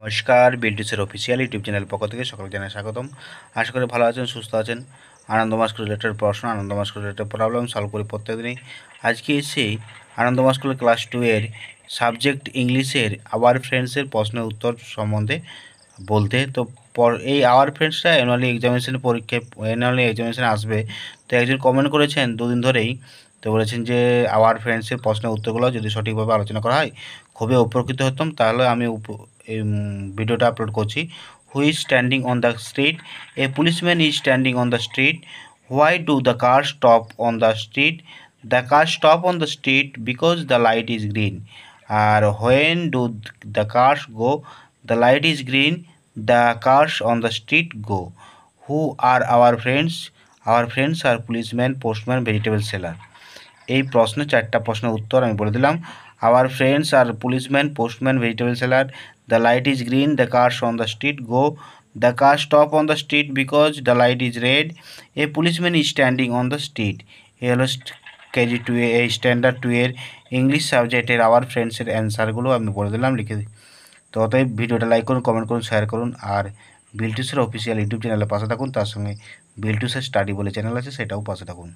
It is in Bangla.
নমস্কার, বিলটিসের অফিসিয়াল ইউটিউব চ্যানেল পক্ষ থেকে সকলকে জানাই স্বাগতম। আশা করি ভালো আছেন, সুস্থ আছেন। আনন্দ মাস্ক রিলেটেড প্রশ্ন, আনন্দ মাস্ক রিলেটেড প্রবলেম সলভ করি প্রত্যেকদিনই। আজকে এসে আনন্দ মাস্কুল ক্লাস 2 এর সাবজেক্ট ইংলিশের আওয়ার ফ্রেন্ডসের প্রশ্নের উত্তর সম্বন্ধে বলতে। তো এই আওয়ার ফ্রেন্ডসটা অ্যানুয়ালি এক্সামিনেশনে আসবে। তো একজন কমেন্ট করেছেন দুদিন ধরেই, তো বলেছেন যে আওয়ার ফ্রেন্ডসের প্রশ্নের উত্তরগুলো যদি সঠিকভাবে আলোচনা করা হয় খুবই উপকৃত হতাম। তাহলে আমি ভিডিওটা আপলোড করছি। Who is standing on the street? A policeman is standing on the street. Why do the car stop on the street? The car stop on the street because the light is green. আর when do the cars go? The light is green, the cars on the street go. Who are our friends? Our friends R policeman, postman, vegetable seller. এই প্রশ্নে 4টা প্রশ্নের উত্তর আমি বলে দিলাম। Our friends R policeman, postman, vegetable seller. The light is green, the cars on the street go. The car stop on the street because the light is red. A policeman is standing on the street. এ হলো কেজি 2 এই স্ট্যান্ডার্ড 2 এর ইংলিশ সাবজেক্টের আওয়ার ফ্রেন্ডসের অ্যান্সারগুলো আমি বলে দিলাম লিখে। তো অতএব ভিডিওটা লাইক করুন, কমেন্ট করুন, শেয়ার করুন। আর বিলটুসের অফিসিয়াল ইউটিউব চ্যানেলের পাশে থাকুন। তার সঙ্গে বিলটুসের স্টাডি বলে চ্যানেল আছে, সেটাও পাশে থাকুন।